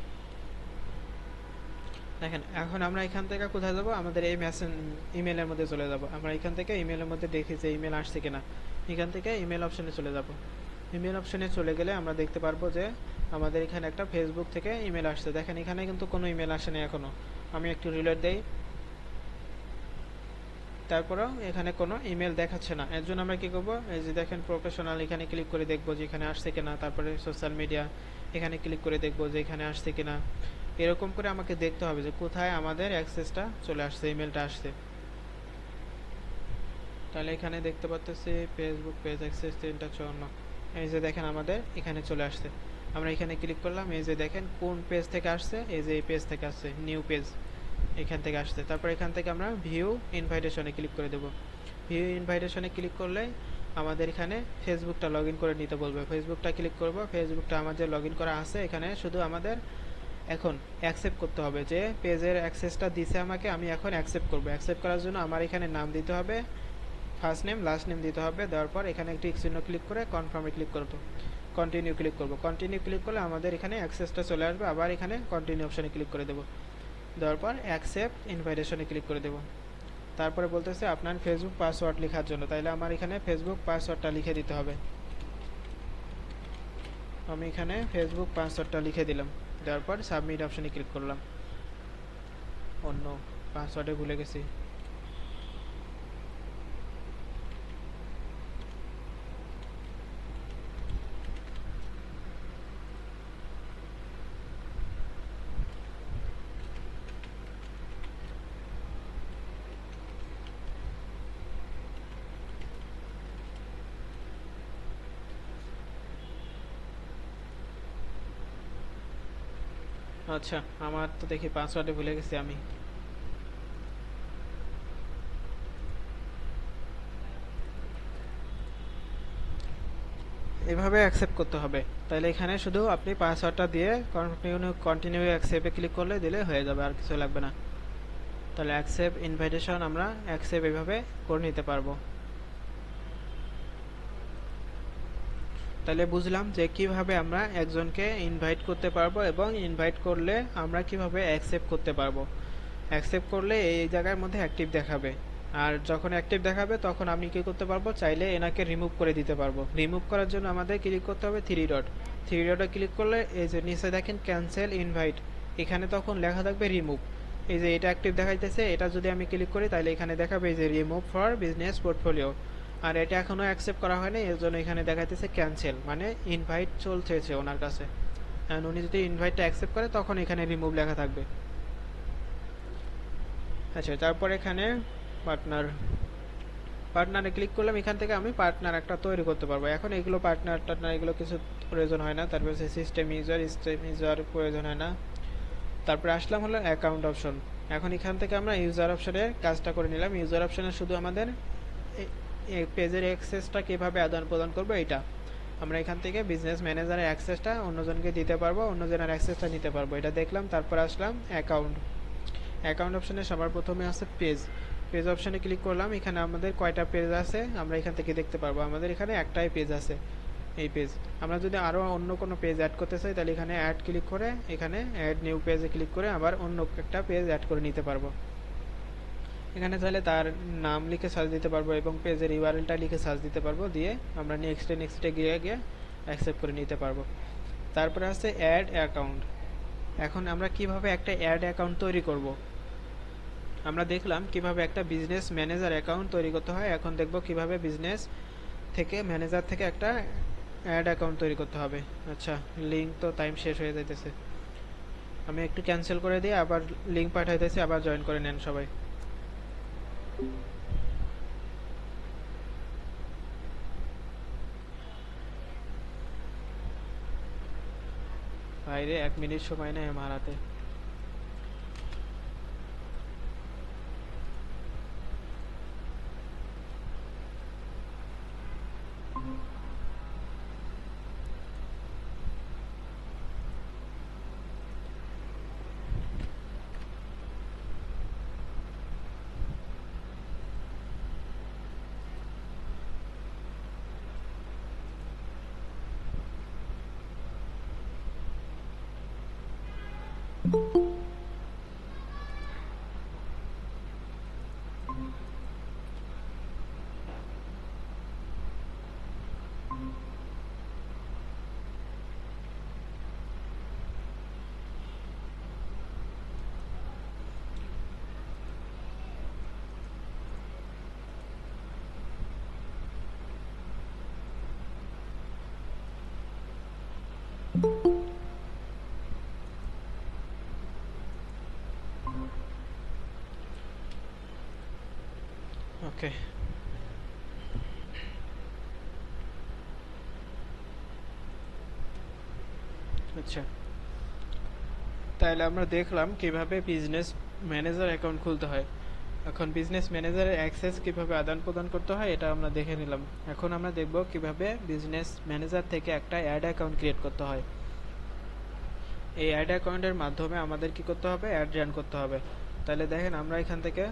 দেখেন। এখন আমরা এখান থেকে কোথায় যাব, আমাদের এই মেসেজ ইমেলের মধ্যে চলে যাব। আমরা এখান থেকে ইমেলের মধ্যে দেখি যে ইমেল আসছে কিনা, এখান থেকে ইমেল অপশনে চলে যাব। ইমেল অপশনে চলে গেলে আমরা দেখতে পারবো যে আমাদের এখানে একটা ফেসবুক থেকে ইমেল আসছে। দেখেন এখানে কিন্তু কোনো ইমেল আসেনি এখনো। আমি একটু রিলোড দেই, তারপরেও এখানে কোনো ইমেল দেখাচ্ছে না। এর জন্য আমরা কি করব, এই যে দেখেন প্রফেশনাল, এখানে ক্লিক করে দেখবো যে এখানে আসছে কিনা। তারপরে সোশ্যাল মিডিয়া, এখানে ক্লিক করে দেখবো যে এখানে আসছে কিনা। এরকম করে আমাকে দেখতে হবে যে কোথায় আমাদের অ্যাক্সেসটা চলে আসছে, ইমেলটা আসছে। তাহলে এখানে দেখতে পাচ্ছি ফেসবুক পেজ অ্যাক্সেস 3:54, এই যে দেখেন আমাদের এখানে চলে আসছে। আমরা এখানে ক্লিক করলাম, এই যে দেখেন কোন পেজ থেকে আসছে, এই যে এই পেজ থেকে আসছে, নিউ পেজ এখান থেকে আসছে। তারপর এখান থেকে আমরা ভিউ ইনভাইটেশনে ক্লিক করে দেবো। ভিউ ইনভাইটেশনে ক্লিক করলে আমাদের এখানে ফেসবুকটা লগ ইন করে নিতে বলবে। ফেসবুকটা ক্লিক করব, ফেসবুকটা আমাদের লগ ইন করা আছে এখানে, শুধু আমাদের এখন অ্যাকসেপ্ট করতে হবে যে পেজের অ্যাক্সেসটা দিছে আমাকে, আমি এখন অ্যাকসেপ্ট করব। অ্যাকসেপ্ট করার জন্য আমার এখানে নাম দিতে হবে, ফার্স্ট নেম লাস্ট নেম দিতে হবে। দেওয়ার পর এখানে একটি চিহ্ন ক্লিক করে কনফার্মে ক্লিক করব, কন্টিনিউ ক্লিক করব। কন্টিনিউ ক্লিক করলে আমাদের এখানে অ্যাক্সেসটা চলে আসবে। আবার এখানে কন্টিনিউ অপশানে ক্লিক করে দেবো, দেওয়ার পর অ্যাকসেপ্ট ইনভাইটেশনে ক্লিক করে দেবো। তারপরে বলতেছে আপনার ফেসবুক পাসওয়ার্ড লেখার জন্য, তাইলে আমার এখানে ফেসবুক পাসওয়ার্ডটা লিখে দিতে হবে। আমি এখানে ফেসবুক পাসওয়ার্ডটা লিখে দিলাম, দেওয়ার পর সাবমিট অপশানে ক্লিক করলাম। অন্য পাসওয়ার্ডে ভুলে গেছি। আচ্ছা, আমার তো দেখি পাসওয়ার্ডে ভুলে গেছি আমি। এভাবে অ্যাকসেপ্ট করতে হবে। তাহলে এখানে শুধু আপনি পাসওয়ার্ডটা দিয়ে কন্টিনিউ অ্যাকসেপ্টে ক্লিক করলে দিলে হয়ে যাবে, আর কিছু লাগবে না। তাহলে অ্যাকসেপ্ট ইনভাইটেশন আমরা অ্যাকসেপ্ট এভাবে করে নিতে পারবো। তাহলে বুঝলাম যে কিভাবে আমরা একজনকে ইনভাইট করতে পারবো এবং ইনভাইট করলে আমরা কিভাবে অ্যাকসেপ্ট করতে পারবো। অ্যাকসেপ্ট করলে এই জায়গার মধ্যে অ্যাক্টিভ দেখাবে, আর যখন অ্যাক্টিভ দেখাবে তখন আমি কি করতে পারবো, চাইলে এনাকে রিমুভ করে দিতে পারবো। রিমুভ করার জন্য আমাদের ক্লিক করতে হবে থ্রি ডটে ক্লিক করলে এই যে নিচে দেখেন ক্যান্সেল ইনভাইট, এখানে তখন লেখা থাকবে রিমুভ। এই যে এটা অ্যাক্টিভ দেখাইতেছে, এটা যদি আমি ক্লিক করি তাহলে এখানে দেখাবে এই যে রিমুভ ফর বিজনেস পোর্টফোলিও। আর এটা এখনো অ্যাকসেপ্ট করা হয়নি, এর জন্য এখানে দেখাইতেছে ক্যান্সেল, মানে ইনভাইট চলছে ওনার কাছে। এন্ড উনি যদি ইনভাইটটা অ্যাকসেপ্ট করে তখন এখানে রিমুভ লেখা থাকবে। আচ্ছা, তারপর এখানে পার্টনারে ক্লিক করলাম, এখান থেকে আমি পার্টনার একটা তৈরি করতে পারবো। এখন এগুলো পার্টনার এগুলো কিছু প্রয়োজন হয় না। তারপর সিস্টেম ইউজার প্রয়োজন হয় না। তারপরে আসলাম হলো অ্যাকাউন্ট অপশন। এখন এখান থেকে আমরা ইউজার অপশনের কাজটা করে নিলাম। ইউজার অপশনে শুধু আমাদের পেজের অ্যাক্সেসটা কীভাবে আদান প্রদান করবো এটা আমরা এখান থেকে বিজনেস ম্যানেজারের অ্যাক্সেসটা অন্যজনকে দিতে পারবো, অন্যজনের অ্যাক্সেসটা নিতে পারবো, এটা দেখলাম। তারপর আসলাম অ্যাকাউন্ট অপশনে সবার প্রথমে আছে পেজ অপশনে ক্লিক করলাম। এখানে আমাদের কয়টা পেজ আছে আমরা এখান থেকে দেখতে পারবো। আমাদের এখানে একটাই পেজ আছে, এই পেজ। আমরা যদি আরও অন্য কোনো পেজ অ্যাড করতে চাই তাহলে এখানে অ্যাড ক্লিক করে এখানে অ্যাড নিউ পেজে ক্লিক করে আবার অন্য একটা পেজ অ্যাড করে নিতে পারবো। এখানে চাইলে তার নাম লিখে সার্চ দিতে পারবো এবং পেজের ইউআরএলটা লিখে সার্চ দিতে পারবো, দিয়ে আমরা নেক্সটে গিয়ে অ্যাকসেপ্ট করে নিতে পারবো। তারপরে আছে অ্যাড অ্যাকাউন্ট। এখন আমরা কিভাবে একটা অ্যাড অ্যাকাউন্ট তৈরি করব। আমরা দেখলাম কিভাবে একটা বিজনেস ম্যানেজার অ্যাকাউন্ট তৈরি করতে হয়। এখন দেখব কিভাবে বিজনেস থেকে ম্যানেজার থেকে একটা অ্যাড অ্যাকাউন্ট তৈরি করতে হবে। আচ্ছা, লিঙ্ক তো টাইম শেষ হয়ে যাইতেছে, আমি একটু ক্যান্সেল করে দিয়ে আবার লিঙ্ক পাঠাইতেছি, আবার জয়েন করে নেন সবাই। বাইরে 1 মিনিট সময় নেই আমার হাতে। ওকে, আচ্ছা, তাহলে আমরা দেখলাম কিভাবে বিজনেস ম্যানেজার অ্যাকাউন্ট খুলতে হয়। এখন বিজনেস ম্যানেজারের অ্যাক্সেস কিভাবে আদান প্রদান করতে হয় এটা আমরা দেখে নিলাম। এখন আমরা দেখব কিভাবে বিজনেস ম্যানেজার থেকে একটা অ্যাড অ্যাকাউন্ট ক্রিয়েট করতে হয়। এই অ্যাড অ্যাকাউন্টের মাধ্যমে আমাদের কি করতে হবে, অ্যাড রান করতে হবে। তাহলে দেখেন আমরা এখান থেকে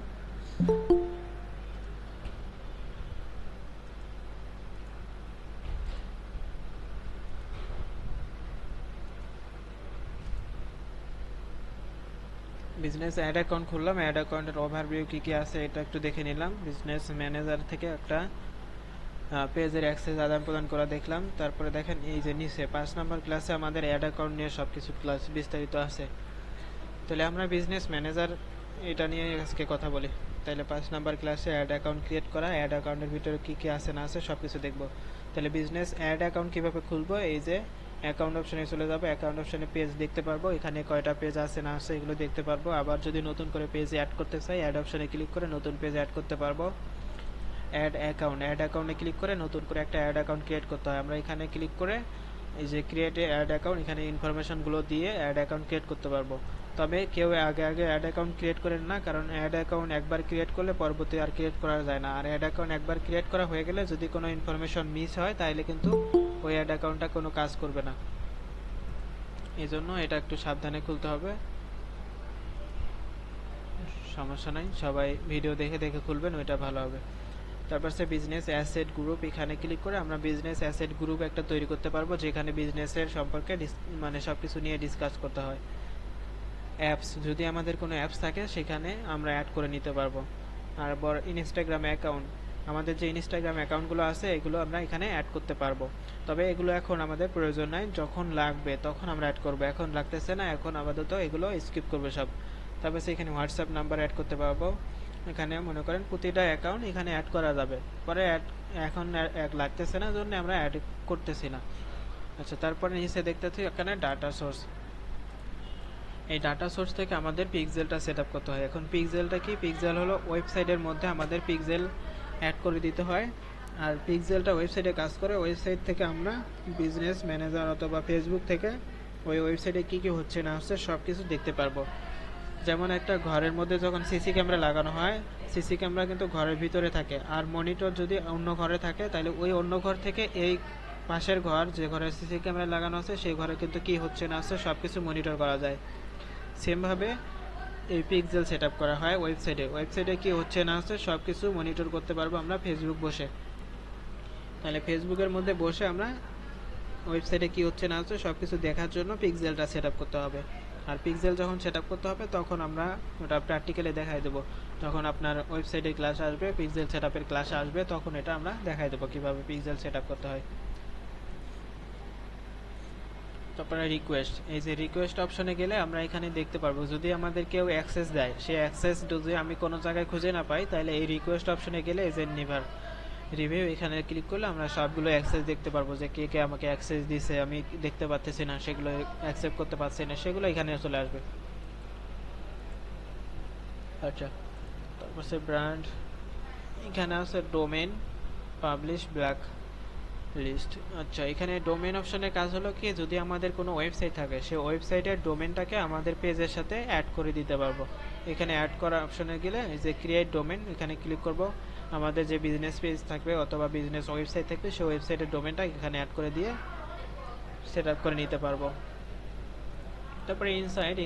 বিজনেস অ্যাড অ্যাকাউন্ট খুললাম, অ্যাড অ্যাকাউন্টের ওভারভিউ কী কী আছে এটা একটু দেখে নিলাম। বিজনেস ম্যানেজার থেকে একটা পেজের অ্যাক্সেস আদান প্রদান করা দেখলাম। তারপরে দেখেন এই যে নিচে 5 নম্বর ক্লাসে আমাদের অ্যাড অ্যাকাউন্ট নিয়ে সব কিছু ক্লাস বিস্তারিত আছে। তাহলে আমরা বিজনেস ম্যানেজার এটা নিয়ে আজকে কথা বলি। তাহলে 5 নম্বর ক্লাসে অ্যাড অ্যাকাউন্ট ক্রিয়েট করা, অ্যাড অ্যাকাউন্টের ভিতরে কী কী আছে না আছে সব কিছু দেখবো। তাহলে বিজনেস অ্যাড অ্যাকাউন্ট কীভাবে খুলবো, এই যে অ্যাকাউন্ট অপশনে চলে যাবো, অ্যাকাউন্ট অপশনে পেজ দেখতে পারবো, এখানে কয়টা পেজ আছে না আছে এগুলো দেখতে পারবো। আবার যদি নতুন করে পেজ অ্যাড করতে চাই, অ্যাড অপশনে ক্লিক করে নতুন পেজ অ্যাড করতে পারবো। অ্যাড অ্যাকাউন্টে ক্লিক করে নতুন করে একটা অ্যাড অ্যাকাউন্ট ক্রিয়েট করতে হয়। আমরা এখানে ক্লিক করে এই যে ক্রিয়েট অ্যাড অ্যাকাউন্ট, এখানে ইনফরমেশনগুলো দিয়ে অ্যাড অ্যাকাউন্ট ক্রিয়েট করতে পারবো। তবে কেউ আগে অ্যাড অ্যাকাউন্ট ক্রিয়েট করেন না, কারণ অ্যাড অ্যাকাউন্ট একবার ক্রিয়েট করলে পরবর্তী আর ক্রিয়েট করা যায় না। আর অ্যাড অ্যাকাউন্ট একবার ক্রিয়েট করা হয়ে গেলে যদি কোনো ইনফরমেশন মিস হয় তাহলে কিন্তু ওই অ্যাড অ্যাকাউন্টটা কোনো কাজ করবে না। এই জন্য এটা একটু সাবধানে খুলতে হবে। সমস্যা নাই, সবাই ভিডিও দেখে দেখে খুলবেন, ওইটা ভালো হবে। তারপর সে বিজনেস অ্যাসেট গ্রুপ, এখানে ক্লিক করে আমরা বিজনেস অ্যাসেট গ্রুপ একটা তৈরি করতে পারবো, যেখানে বিজনেসের সম্পর্কে মানে সব কিছু নিয়ে ডিসকাস করতে হয়। অ্যাপস, যদি আমাদের কোনো অ্যাপস থাকে সেখানে আমরা অ্যাড করে নিতে পারবো। আর ইনস্টাগ্রাম অ্যাকাউন্ট, আমাদের যে ইনস্টাগ্রাম অ্যাকাউন্টগুলো আছে এগুলো আমরা এখানে অ্যাড করতে পারবো। তবে এগুলো এখন আমাদের প্রয়োজন নাই, যখন লাগবে তখন আমরা অ্যাড করবো, এখন লাগতেছে না, এখন আপাতত এগুলো স্কিপ করবে সব। তারপর এখানে হোয়াটসঅ্যাপ নাম্বার অ্যাড করতে পারবো। এখানে মনে করেন প্রতিটা অ্যাকাউন্ট এখানে অ্যাড করা যাবে, পরে এখন লাগতেছে না জন্য আমরা অ্যাড করতেছি না। আচ্ছা, তারপরে নিচে দেখতেছি এখানে ডাটা সোর্স। এই ডাটা সোর্স থেকে আমাদের পিক্সেলটা সেট আপ করতে হয়। এখন পিক্সেলটা কি, পিক্সেল হলো ওয়েবসাইটের মধ্যে আমাদের পিক্সেল অ্যাড করে দিতে হয়। আর পিক্সেলটা ওয়েবসাইটে কাজ করে, ওয়েবসাইট থেকে আমরা বিজনেস ম্যানেজার অথবা ফেসবুক থেকে ওই ওয়েবসাইটে কী কী হচ্ছে না হচ্ছে সব কিছু দেখতে পারবো। যেমন একটা ঘরের মধ্যে যখন সিসি ক্যামেরা লাগানো হয়, সিসি ক্যামেরা কিন্তু ঘরের ভিতরে থাকে, আর মনিটর যদি অন্য ঘরে থাকে তাহলে ওই অন্য ঘর থেকে এই পাশের ঘর যে ঘরে সিসি ক্যামেরা লাগানো আছে সেই ঘরে কিন্তু কি হচ্ছে না হচ্ছে সব কিছু মনিটর করা যায়। সেমভাবে এই পিক্সেল সেট আপ করা হয় ওয়েবসাইটে কি হচ্ছে না হচ্ছে সব কিছু মনিটর করতে পারবো আমরা ফেসবুক বসে। তাহলে ফেসবুকের মধ্যে বসে আমরা ওয়েবসাইটে কি হচ্ছে না হচ্ছে সব কিছু দেখার জন্য পিক্সেলটা সেট আপ করতে হবে। আর পিক্সেল যখন সেট আপ করতে হবে তখন আমরা ওটা প্র্যাকটিক্যালি দেখাই দেবো। যখন আপনার ওয়েবসাইটে ক্লাস আসবে, পিক্সেল সেট আপের ক্লাস আসবে, তখন এটা আমরা দেখাই দেবো কীভাবে পিক্সেল সেট আপ করতে হয়। তারপরে রিকোয়েস্ট, এই যে রিকোয়েস্ট অপশনে গেলে আমরা এখানে দেখতে পারবো যদি আমাদের কেউ অ্যাক্সেস দেয়, সেই অ্যাক্সেস যদি আমি কোনো জায়গায় খুঁজে না পাই, তাহলে এই রিকোয়েস্ট অপশনে গেলে এই যে নেভার রিভিউ এখানে ক্লিক করলে আমরা সবগুলো অ্যাক্সেস দেখতে পারবো, যে কে কে আমাকে অ্যাক্সেস দিছে, আমি দেখতে পাচ্ছি না, সেগুলো অ্যাকসেপ্ট করতে পারছি না, সেগুলো এখানে চলে আসবে। আচ্ছা, তারপর সে ব্র্যান্ড, এখানে আছে ডোমেন, পাবলিশ ব্ল্যাক লিস্ট। আচ্ছা, এখানে ডোমেন অপশনের কাজ হলো কি, যদি আমাদের কোনো ওয়েবসাইট থাকে, সেই ওয়েবসাইটের ডোমেনটাকে আমাদের পেজের সাথে অ্যাড করে দিতে পারবো। এখানে অ্যাড করা অপশনে গেলে এই যে ক্রিয়েট ডোমেন, এখানে ক্লিক করব, আমাদের যে বিজনেস পেজ থাকবে অথবা বিজনেস ওয়েবসাইট থাকবে, সেই ওয়েবসাইটের ডোমেনটা এখানে অ্যাড করে দিয়ে সেট আপ করে নিতে পারবো। তারপরে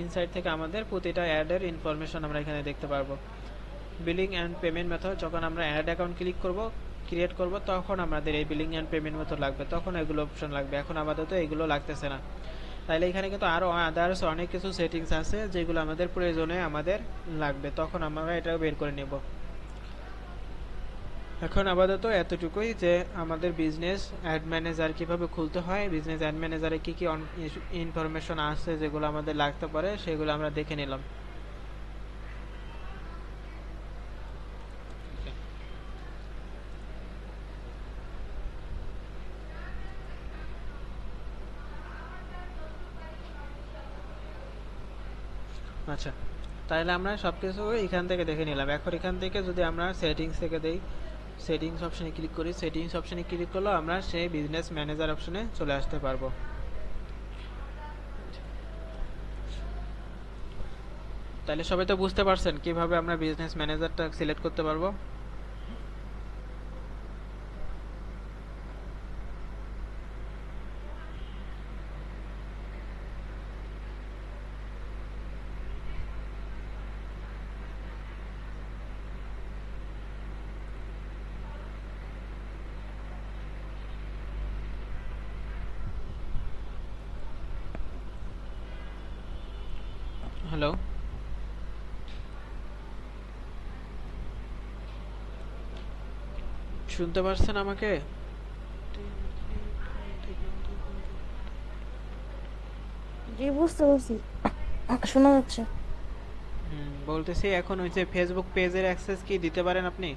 ইনসাইট থেকে আমাদের প্রতিটা অ্যাডের ইনফরমেশন আমরা এখানে দেখতে পারবো। বিলিং অ্যান্ড পেমেন্ট মেথড, যখন আমরা অ্যাড অ্যাকাউন্ট ক্রিয়েট করব তখন আমাদের এই বিলিং অ্যান্ড পেমেন্ট মেথড লাগবে, তখন এগুলো অপশন লাগবে। এখন আপাতত এগুলো লাগতেছে না। তাহলে এখানে কিন্তু আরও আদার্স অনেক কিছু সেটিংস আছে যেগুলো আমাদের প্রয়োজনে আমাদের লাগবে, তখন আমরা এটাও বের করে নেব। এখন আপাতত এতটুকুই যে আমাদের বিজনেস অ্যাড ম্যানেজার কীভাবে খুলতে হয়, বিজনেস অ্যাড ম্যানেজারে কী কী ইনফরমেশন আছে যেগুলো আমাদের লাগতে পারে, সেগুলো আমরা দেখে নিলাম। আচ্ছা, তাহলে আমরা সব কিছু এখান থেকে দেখে নিলাম। এখন এখান থেকে যদি আমরা সেটিংস থেকে দেই, সেটিংস অপশনে ক্লিক করি, সেটিংস অপশনে ক্লিক করলে আমরা সেই বিজনেস ম্যানেজার অপশনে চলে আসতে পারবো। তাহলে সবাই তো বুঝতে পারছেন কিভাবে আমরা বিজনেস ম্যানেজারটা সিলেক্ট করতে পারবো। হ্যালো, শুনতে পারছেন আমাকে?
জি বুঝতে পারছি, শোনা যাচ্ছে।
বলতেছি এখন ওই যে ফেসবুক পেজের অ্যাক্সেস কি দিতে পারেন আপনি?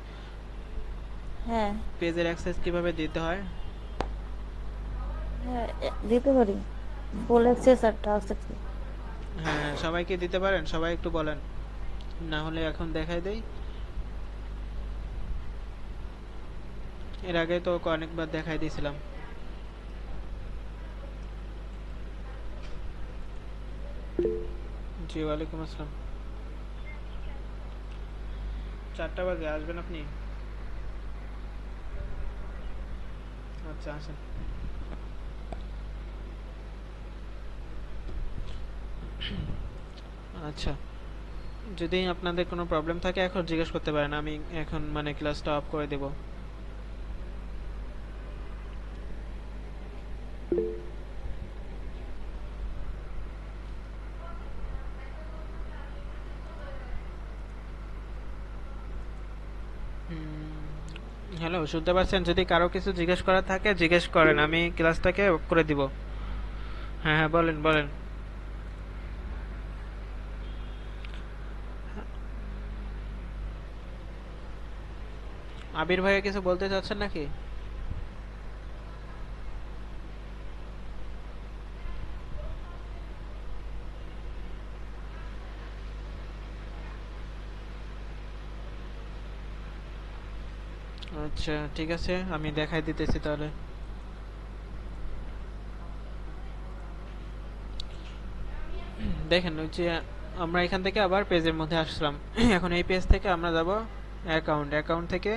হ্যাঁ
পেজের অ্যাক্সেস কিভাবে দিতে হয়?
হ্যাঁ দিতে পারি, ফুল অ্যাক্সেস আর টাস্ক অ্যাক্সেস।
হ্যাঁ, সবাইকে দিতে পারেন? সবাই একটু বলেন, না হলে এখন দেখাই দেই। এর আগে তো অনেকবার দেখাই দিয়েছিলাম। জি, ওয়ালাইকুম আসসালাম। 4টা বাজে আসবেন আপনি? আচ্ছা, আসেন। আচ্ছা, যদি আপনাদের কোনো প্রবলেম থাকে এখন জিজ্ঞেস করতে পারেন, আমি এখন মানে ক্লাসটা অফ করে দেব। হ্যালো, শুনতে পাচ্ছেন? যদি কারো কিছু জিজ্ঞেস করার থাকে জিজ্ঞেস করেন, আমি ক্লাসটাকে অফ করে দিব। হ্যাঁ হ্যাঁ, বলেন বলেন। আবির ভাইয়া কিছু বলতে চাচ্ছেন নাকি? আচ্ছা, ঠিক আছে, আমি দেখাই দিতেছি তাহলে। দেখেন, ওই যে আমরা এখান থেকে আবার পেজের মধ্যে আসলাম। এখন এই পেজ থেকে আমরা যাব অ্যাকাউন্ট থেকে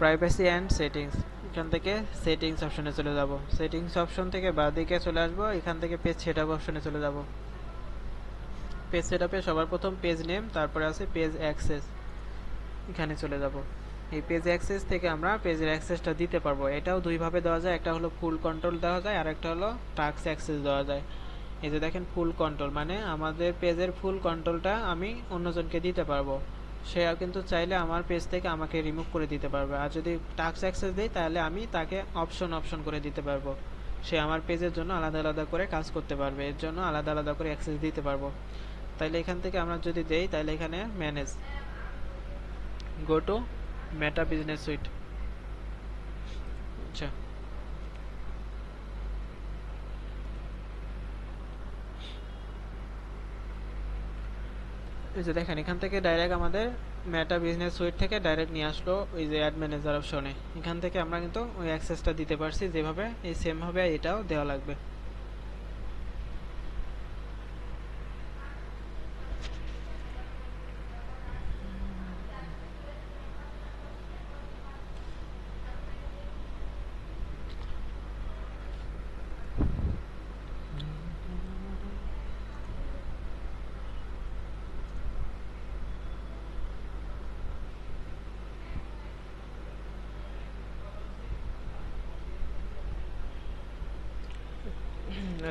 প্রাইভেসি অ্যান্ড সেটিংস, এখান থেকে সেটিংস অপশনে চলে যাব। সেটিংস অপশন থেকে বাঁদিকে চলে আসবো, এখান থেকে পেজ সেটআপ অপশনে চলে যাব। পেজ সেটআপে সবার প্রথম পেজ নেম, তারপরে আছে পেজ অ্যাক্সেস, এখানে চলে যাব। এই পেজ অ্যাক্সেস থেকে আমরা পেজের অ্যাক্সেসটা দিতে পারবো। এটাও দুইভাবে দেওয়া যায়, একটা হলো ফুল কন্ট্রোল দেওয়া যায়, আর একটা হলো টাস্ক অ্যাক্সেস দেওয়া যায়। এই যে দেখেন, ফুল কন্ট্রোল মানে আমাদের পেজের ফুল কন্ট্রোলটা আমি অন্যজনকে দিতে পারবো। সে কিন্তু চাইলে আমার পেজ থেকে আমাকে রিমুভ করে দিতে পারবে। আর যদি টাস্ক অ্যাক্সেস দিই তাহলে আমি তাকে অপশন করে দিতে পারবো। সে আমার পেজের জন্য আলাদা আলাদা করে কাজ করতে পারবে, এর জন্য আলাদা আলাদা করে অ্যাক্সেস দিতে পারবো। তাইলে এখান থেকে আমরা যদি দেই, তাহলে এখানে manage, go to meta business suite. আচ্ছা, এই যে দেখেন এখান থেকে ডাইরেক্ট আমাদের মেটা বিজনেস সুইট থেকে ডাইরেক্ট নিয়ে আসলো ওই যে অ্যাড ম্যানেজার অপশনে। এখান থেকে আমরা কিন্তু ওই অ্যাক্সেসটা দিতে পারছি যেভাবে, এই সেম ভাবে এটাও দেওয়া লাগবে।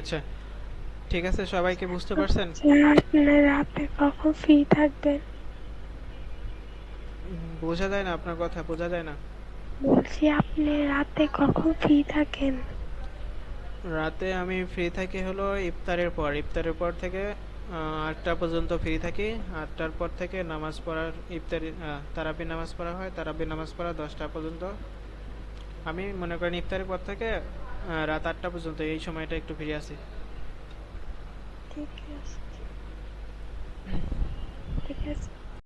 আচ্ছা, ঠিক আছে, সবাইকে বুঝতে পারছেন?
আচ্ছা, আপনি রাতে কখন ফ্রি থাকবেন?
বোঝা যায় না, আপনার কথা বোঝা যায় না।
বলছি আপনি রাতে কখন ফ্রি থাকেন?
রাতে আমি ফ্রি থাকি হলো ইফতারের পর, ইফতারের পর থেকে 8টা পর্যন্ত ফ্রি থাকি। 8টার পর থেকে নামাজ পড়ার, ইফতারি তারাবি নামাজ পড়া হয়, তারাবি নামাজ পড়া 10টা পর্যন্ত। আমি মনে করেন ইফতারের পর থেকে রাত 8টা পর্যন্ত এই সময়টা একটু ফ্রি আছি।
ঠিক আছে, ঠিক আছে।